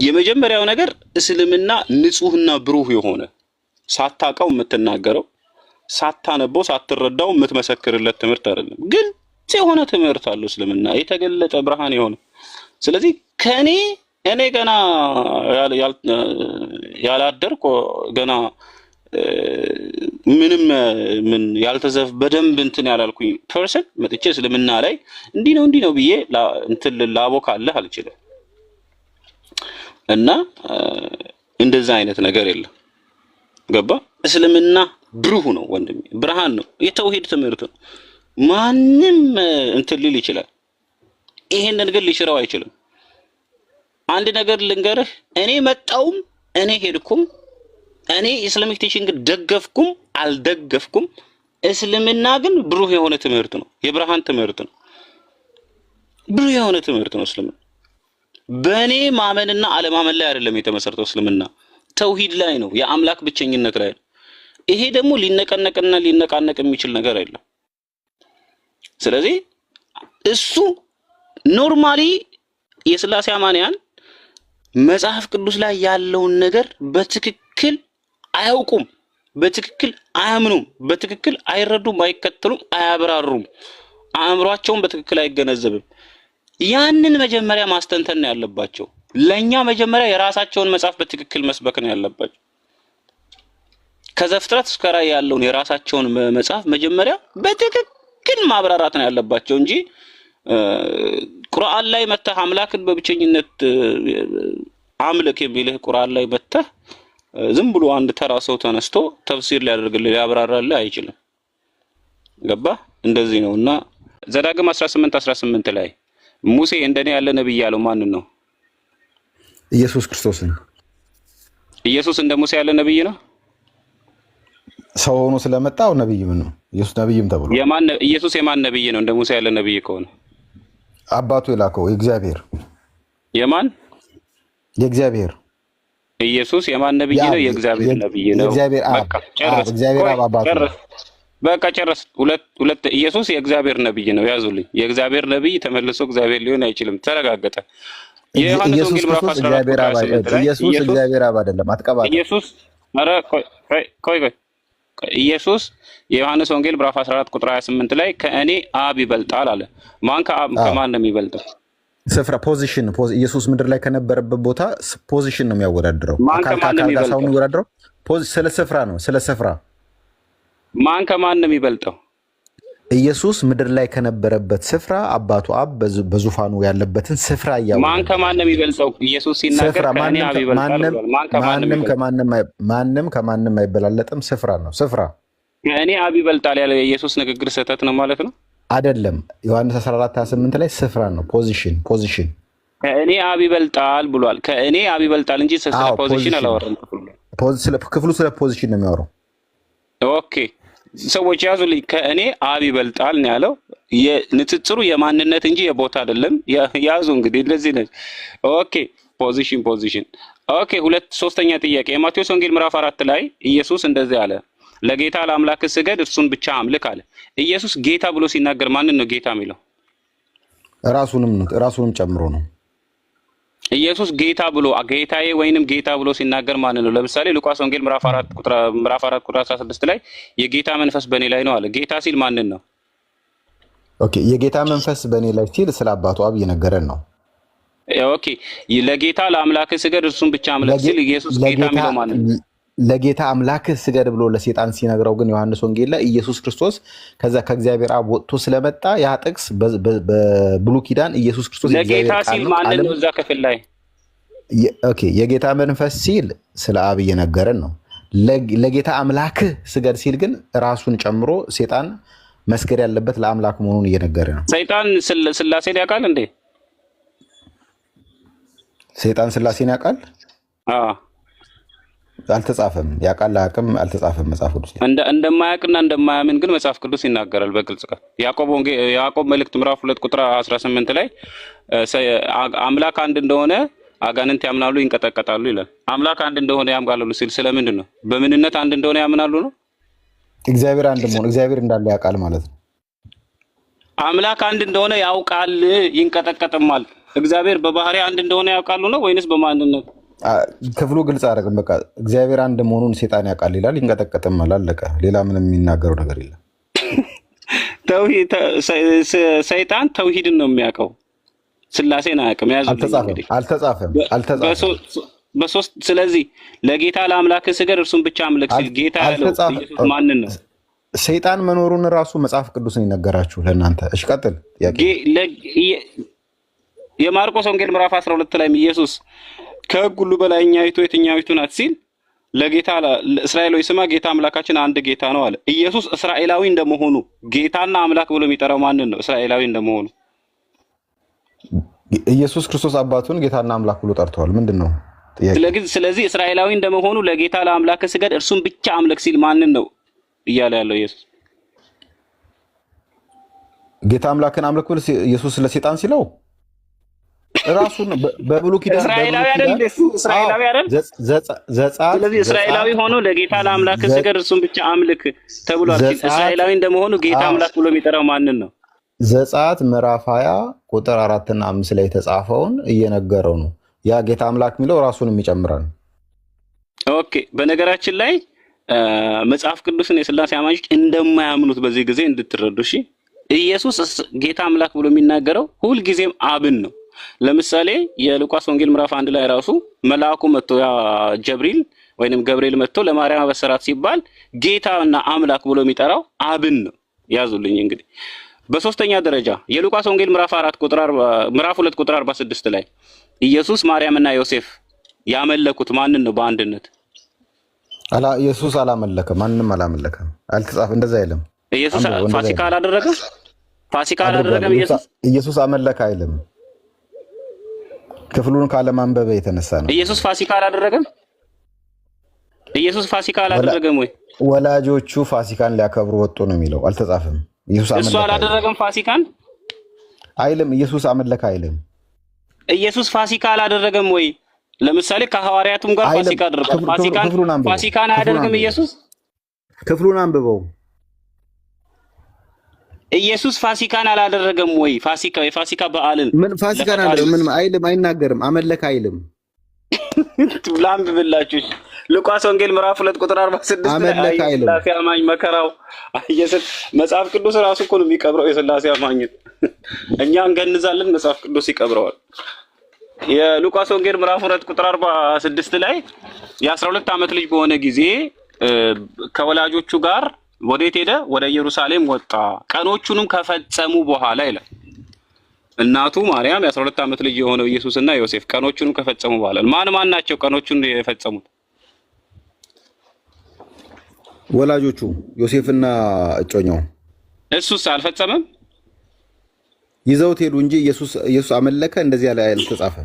የመጀመሪያው ነገር እስልምና ንጹህና ብሩህ የሆነ ሳታቀው የምትናገረው ሳታነበው ሳትረዳው የምትመሰክርለት ትምህርት አይደለም። ግልጽ የሆነ ትምህርት አለው እስልምና የተገለጠ ብርሃን የሆነ። ስለዚህ እኔ ገና ያላደርኩ ገና ምንም ምን ያልተዘፍ በደንብ እንትን ያላልኩኝ ፐርሰን መጥቼ እስልምና ላይ እንዲህ ነው ብዬ እንትን ላቦካለህ አልችልም። እና እንደዛ አይነት ነገር የለም። ገባ? እስልምና ብሩህ ነው ወንድሜ፣ ብርሃን ነው፣ የተውሂድ ትምህርት ነው። ማንም እንትን ሊል ይችላል፣ ይሄንን ግን ሊሽረው አይችልም። አንድ ነገር ልንገርህ፣ እኔ መጣውም እኔ ሄድኩም እኔ ኢስላሚክ ቲቺንግ ደገፍኩም አልደገፍኩም፣ እስልምና ግን ብሩህ የሆነ ትምህርት ነው፣ የብርሃን ትምህርት ነው፣ ብሩህ የሆነ ትምህርት ነው እስልምና። በእኔ ማመንና አለማመን ላይ አይደለም የተመሰረተው እስልምና፣ ተውሂድ ላይ ነው፣ የአምላክ ብቸኝነት ላይ ነው። ይሄ ደግሞ ሊነቀነቅና ሊነቃነቅ የሚችል ነገር አይደለም። ስለዚህ እሱ ኖርማሊ የሥላሴ አማንያን መጽሐፍ ቅዱስ ላይ ያለውን ነገር በትክክል አያውቁም፣ በትክክል አያምኑም፣ በትክክል አይረዱም፣ አይከተሉም፣ አያብራሩም፣ አእምሯቸውን በትክክል አይገነዘብም። ያንን መጀመሪያ ማስተንተን ነው ያለባቸው። ለኛ መጀመሪያ የራሳቸውን መጽሐፍ በትክክል መስበክ ነው ያለባቸው። ከዘፍጥረት እስከ ራዕይ ያለውን የራሳቸውን መጽሐፍ መጀመሪያ በትክክል ማብራራት ነው ያለባቸው እንጂ ቁርአን ላይ መተህ አምላክን በብቸኝነት አምልክ የሚልህ ቁርአን ላይ መተህ ዝም ብሎ አንድ ተራ ሰው ተነስቶ ተፍሲር ሊያደርግልህ ሊያብራራልህ አይችልም። ገባ? እንደዚህ ነውና ዘዳግም 18:18 ላይ ሙሴ እንደኔ ያለ ነብይ ያለው ማንን ነው? ኢየሱስ ክርስቶስን። ኢየሱስ እንደ ሙሴ ያለ ነብይ ነው? ሰው ሆኖ ስለመጣው ነብይም ነው። ኢየሱስ ነብይም ተብሎ ኢየሱስ የማን ነብይ ነው? እንደ ሙሴ ያለ ነብይ ከሆነ አባቱ የላከው የእግዚአብሔር። የማን? የእግዚአብሔር። ኢየሱስ የማን ነብይ ነው? የእግዚአብሔር ነብይ ነው። እግዚአብሔር አባቱ። በቃ ጨረስ። ሁለት ኢየሱስ የእግዚአብሔር ነብይ ነው። ያዙልኝ። የእግዚአብሔር ነብይ ተመልሶ እግዚአብሔር ሊሆን አይችልም። ተረጋገጠ። የዮሐንስ ወንጌል ምዕራፍ 14 ኢየሱስ እግዚአብሔር አብ አይደለም። አትቀባጥ። ኢየሱስ ኧረ ቆይ ኢየሱስ የዮሐንስ ወንጌል ምዕራፍ 14 ቁጥር 28 ላይ ከእኔ አብ ይበልጣል አለ። ማን ከማን ነው የሚበልጠው? ስፍራ ፖዚሽን። ኢየሱስ ምድር ላይ ከነበረበት ቦታ ፖዚሽን ነው የሚያወዳድረው። አካል ጋር ነው የሚወዳድረው። ስለ ስፍራ ነው። ስለ ስፍራ ማን ከማን ነው የሚበልጠው? ኢየሱስ ምድር ላይ ከነበረበት ስፍራ አባቱ አብ በዙፋኑ ያለበትን ስፍራ ያወጣ። ማን ከማን ነው የሚበልጠው? ኢየሱስ ሲናገር ከእኔ አብ ይበልጣል። ማንም ከማንም አይበላለጥም። ስፍራ ነው። ስፍራ ከእኔ አብ ይበልጣል ያለው የኢየሱስ ንግግር ስህተት ነው ማለት ነው አይደለም። ዮሐንስ 14:28 ላይ ስፍራ ነው። ፖዚሽን ከእኔ አብ ይበልጣል ብሏል። ከእኔ አብ ይበልጣል እንጂ ስለ ፖዚሽን አላወራም። ክፍሉ ስለ ፖዚሽን ነው የሚያወራው። ኦኬ ሰዎች ያዙልኝ። ከእኔ አብ ይበልጣል ነው ያለው። የንጽጽሩ የማንነት እንጂ የቦታ አይደለም። ያዙ እንግዲህ እንደዚህ ነው። ኦኬ ፖዚሽን። ኦኬ ሶስተኛ ጥያቄ የማቴዎስ ወንጌል ምዕራፍ 4 ላይ ኢየሱስ እንደዚህ አለ፣ ለጌታ ለአምላክ ስገድ እርሱን ብቻ አምልክ አለ። ኢየሱስ ጌታ ብሎ ሲናገር ማንን ነው ጌታ የሚለው? ራሱንም ጨምሮ ነው። ኢየሱስ ጌታ ብሎ ጌታዬ ወይንም ጌታ ብሎ ሲናገር ማንን ነው? ለምሳሌ ሉቃስ ወንጌል ምዕራፍ 4 ቁጥር 16 ላይ የጌታ መንፈስ በእኔ ላይ ነው አለ። ጌታ ሲል ማንን ነው? ኦኬ የጌታ መንፈስ በእኔ ላይ ሲል ስለ አባቱ አብ እየነገረን ነው። ኦኬ ለጌታ ለአምላክ ስገድ እርሱን ብቻ አምልክ ሲል ኢየሱስ ጌታ የሚለው ማንን ነው? ለጌታ አምላክ ስገድ ብሎ ለሰይጣን ሲነግረው ግን ዮሐንስ ወንጌል ላይ ኢየሱስ ክርስቶስ ከዛ ከእግዚአብሔር አብ ወጥቶ ስለመጣ ያ ጥቅስ በብሉይ ኪዳን ኢየሱስ ክርስቶስ ለጌታ ሲል ማንን ነው? እዛ ክፍል ላይ ኦኬ የጌታ መንፈስ ሲል ስለ አብ እየነገረን ነው። ለጌታ አምላክ ስገድ ሲል ግን ራሱን ጨምሮ ሰይጣን መስገድ ያለበት ለአምላክ መሆኑን እየነገረ ነው። ሰይጣን ስላሴን ያውቃል እንዴ? ሰይጣን ስላሴን ያውቃል? አዎ አልተጻፈም። ያውቃል አያውቅም አልተጻፈም መጽሐፍ ቅዱስ ላይ። እንደማያውቅና እንደማያምን ግን መጽሐፍ ቅዱስ ይናገራል በግልጽ ቃል። ያዕቆብ መልእክት ምዕራፍ 2 ቁጥር 18 ላይ አምላክ አንድ እንደሆነ አጋንንት ያምናሉ ይንቀጠቀጣሉ ይላል። አምላክ አንድ እንደሆነ ያምናሉ ሲል ስለምንድን ነው? በምንነት አንድ እንደሆነ ያምናሉ ነው? እግዚአብሔር አንድ መሆን እግዚአብሔር እንዳለ ያውቃል ማለት ነው። አምላክ አንድ እንደሆነ ያውቃል ይንቀጠቀጥማል። እግዚአብሔር በባህሪ አንድ እንደሆነ ያውቃሉ ነው ወይንስ በማንነት? ክፍሉ ግልጽ አደረግም። በቃ እግዚአብሔር አንድ መሆኑን ሴጣን ያውቃል ይላል። ይንቀጠቀጥም አላለቀ። ሌላ ምንም የሚናገረው ነገር የለም። ሰይጣን ተውሂድን ነው የሚያውቀው፣ ስላሴን አያውቅም። አልተጻፈም። ስለዚህ ለጌታ ለአምላክ ስገድ እርሱን ብቻ አምልክ ሲል ጌታ ያለው ኢየሱስ ማንን ነው? ሰይጣን መኖሩን ራሱ መጽሐፍ ቅዱስን ይነገራችሁ ለእናንተ። እሺ ቀጥል። የማርቆስ ወንጌል ምዕራፍ 12 ላይ ኢየሱስ ከሕግ ሁሉ በላይኛይቱ የትኛይቱ ናት ሲል ለጌታ እስራኤላዊ ስማ ጌታ አምላካችን አንድ ጌታ ነው አለ። ኢየሱስ እስራኤላዊ እንደመሆኑ ጌታና አምላክ ብሎ የሚጠራው ማንን ነው? እስራኤላዊ እንደመሆኑ ኢየሱስ ክርስቶስ አባቱን ጌታና አምላክ ብሎ ጠርተዋል። ምንድን ነው? ስለዚህ እስራኤላዊ እንደመሆኑ ለጌታ ለአምላክ ስገድ እርሱን ብቻ አምልክ ሲል ማንን ነው እያለ ያለው ኢየሱስ? ጌታ አምላክን አምልክ ብሎ ኢየሱስ ለሰይጣን ሲለው ራሱን በብሉይ ኪዳን እስራኤላዊ አይደል? እስራኤላዊ አይደል? ስለዚህ እስራኤላዊ ሆኖ ለጌታ ለአምላክ ስገድ እርሱን ብቻ አምልክ ተብሏል። እስራኤላዊ እንደመሆኑ ጌታ አምላክ ብሎ የሚጠራው ማንን ነው? ዘጸአት ምዕራፍ 20 ቁጥር 4 እና 5 ላይ የተጻፈውን እየነገረው ነው። ያ ጌታ አምላክ የሚለው ራሱንም ይጨምራል። ኦኬ። በነገራችን ላይ መጽሐፍ ቅዱስን የሥላሴ አማኞች እንደማያምኑት በዚህ ጊዜ እንድትረዱ እሺ። ኢየሱስ ጌታ አምላክ ብሎ የሚናገረው ሁልጊዜም አብን ነው። ለምሳሌ የሉቃስ ወንጌል ምዕራፍ 1 ላይ ራሱ መልአኩ መጥቶ ያ ጀብሪል ወይንም ገብርኤል መጥቶ ለማርያም አበሰራት ሲባል ጌታና አምላክ ብሎ የሚጠራው አብን ነው። ያዙልኝ እንግዲህ። በሶስተኛ ደረጃ የሉቃስ ወንጌል ምዕራፍ 2 ቁጥር 46 ላይ ኢየሱስ ማርያምና ዮሴፍ ያመለኩት ማንን ነው በአንድነት? ኢየሱስ አላመለከም፣ ማንንም አላመለከም። አልተጻፈ እንደዛ አይልም። ኢየሱስ ፋሲካ አላደረገም። ኢየሱስ አመለከ አይልም። ክፍሉን ካለማንበብ የተነሳ ነው። ኢየሱስ ፋሲካ አላደረገም። ኢየሱስ ፋሲካ አላደረገም ወይ? ወላጆቹ ፋሲካን ሊያከብሩ ወጡ ነው የሚለው። አልተጻፈም። እሱ አላደረገም ፋሲካን አይልም። ኢየሱስ አመለከ አይልም። ኢየሱስ ፋሲካ አላደረገም ወይ? ለምሳሌ ከሐዋርያቱም ጋር ፋሲካ አደረገ። ፋሲካን አያደርግም ኢየሱስ? ክፍሉን አንብበው። ኢየሱስ ፋሲካን አላደረገም ወይ? የፋሲካ በዓልን ምን ፋሲካን አደረገ? ምን አይልም፣ አይናገርም። አመለከ አይልም። ላንብብላችሁ። ሉቃስ ወንጌል ምዕራፍ 2 ቁጥር 46 አመለከ አይልም። የሥላሴ አማኝ መከራው መጽሐፍ ቅዱስ ራሱ እኮ ነው የሚቀብረው የሥላሴ አማኝ። እኛ እንገንዛለን፣ መጽሐፍ ቅዱስ ይቀብረዋል። የሉቃስ ወንጌል ምዕራፍ 2 ቁጥር 46 ላይ የ12 ዓመት ልጅ በሆነ ጊዜ ከወላጆቹ ጋር ወዴት ሄደ? ወደ ኢየሩሳሌም ወጣ። ቀኖቹንም ከፈጸሙ በኋላ ይላል። እናቱ ማርያም የ12 ዓመት ልጅ የሆነው ኢየሱስና ዮሴፍ ቀኖቹንም ከፈጸሙ በኋላ ማን ናቸው ቀኖቹን የፈጸሙት? ወላጆቹ ዮሴፍና እጮኛው። እሱስ አልፈጸመም? ይዘውት ሄዱ እንጂ ኢየሱስ አመለከ እንደዚህ ያለ አልተጻፈ።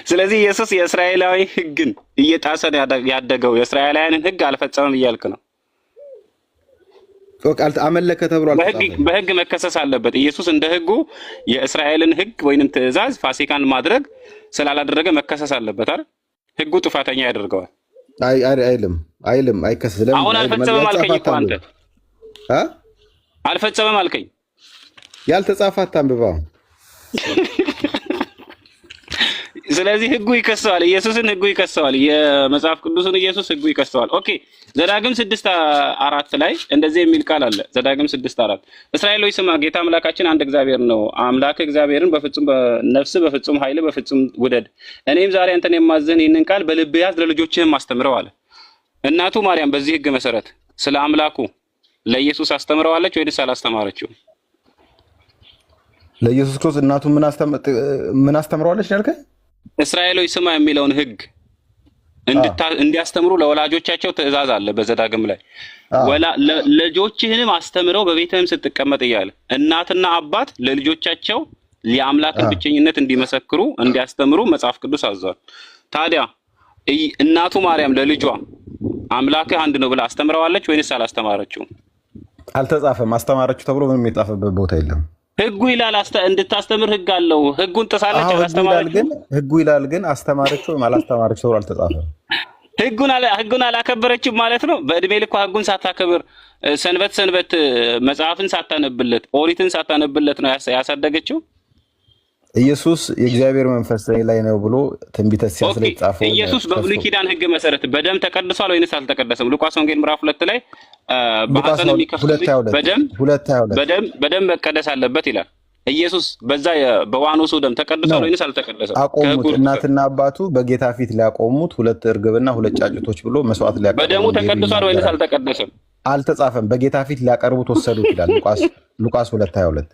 ስለዚህ ኢየሱስ የእስራኤላዊ ሕግን እየጣሰ ያደገው የእስራኤላውያንን ሕግ አልፈጸመም እያልክ ነው? አመለከ ተብሎ አልተጻፈም። በሕግ መከሰስ አለበት። ኢየሱስ እንደ ሕጉ የእስራኤልን ሕግ ወይንም ትእዛዝ ፋሲካን ማድረግ ስላላደረገ መከሰስ አለበት አይደል? ሕጉ ጥፋተኛ ያደርገዋል። አይልም አይከሰስም። አሁን አልፈጸመም አልከኝ እኮ አንተ አልፈጸመም አልከኝ። ያልተጻፈ አታንብባ። ስለዚህ ሕጉ ይከሰዋል። ኢየሱስን ሕጉ ይከሰዋል። የመጽሐፍ ቅዱስን ኢየሱስ ሕጉ ይከሰዋል። ኦኬ። ዘዳግም 6:4 ላይ እንደዚህ የሚል ቃል አለ። ዘዳግም 6:4 እስራኤል ሆይ ስማ ጌታ አምላካችን አንድ እግዚአብሔር ነው። አምላክ እግዚአብሔርን በፍጹም ነፍስ፣ በፍጹም ኃይል፣ በፍጹም ውደድ። እኔም ዛሬ አንተን የማዘን ይህንን ቃል በልብህ ያዝ፣ ለልጆችህም አስተምረው አለ። እናቱ ማርያም በዚህ ሕግ መሰረት ስለ አምላኩ ለኢየሱስ አስተምረዋለች ወይስ አላስተማረችው? ለኢየሱስ ክርስቶስ እናቱ ምን አስተምረዋለች ያልከኝ? እስራኤል ሆይ ስማ የሚለውን ሕግ እንዲያስተምሩ ለወላጆቻቸው ትእዛዝ አለ በዘዳግም ላይ። ልጆችህንም አስተምረው በቤትህም ስትቀመጥ እያለ እናትና አባት ለልጆቻቸው የአምላክን ብቸኝነት እንዲመሰክሩ እንዲያስተምሩ መጽሐፍ ቅዱስ አዟል። ታዲያ እናቱ ማርያም ለልጇ አምላክህ አንድ ነው ብላ አስተምረዋለች ወይስ አላስተማረችው? አልተጻፈም። አስተማረችው ተብሎ ምንም የጻፈበት ቦታ የለም። ሕጉ ይላል እንድታስተምር ሕግ አለው። ሕጉን ጥሳለች አላስተማረችው? ሕጉ ይላል ግን አስተማረችው ወይም አላስተማረችው ተብሎ አልተጻፈም። ሕጉን አላከበረችም ማለት ነው። በእድሜ ልኳ ሕጉን ሳታከብር ሰንበት መጽሐፍን ሳታነብለት ኦሪትን ሳታነብለት ነው ያሳደገችው። ኢየሱስ የእግዚአብሔር መንፈስ ላይ ነው ብሎ ትንቢተ ኢሳይያስ ላይ ጻፈው። ኢየሱስ በብሉይ ኪዳን ሕግ መሰረት በደም ተቀድሷል ወይንስ አልተቀደሰም? ሉቃስ ወንጌል ምዕራፍ 2 ላይ በሐዘን የሚከፍል በደም መቀደስ አለበት ይላል። ኢየሱስ በዛ በዋኖሱ ደም ተቀድሷል ወይንስ አልተቀደሰም? አቆሙት። እናትና አባቱ በጌታ ፊት ሊያቆሙት 2 እርግብና 2 ጫጩቶች ብሎ መስዋዕት ሊያቀርቡ በደሙ ተቀድሷል ወይንስ አልተቀደሰም? አልተጻፈም። በጌታ ፊት ሊያቀርቡት ወሰዱት ይላል ሉቃስ 2:22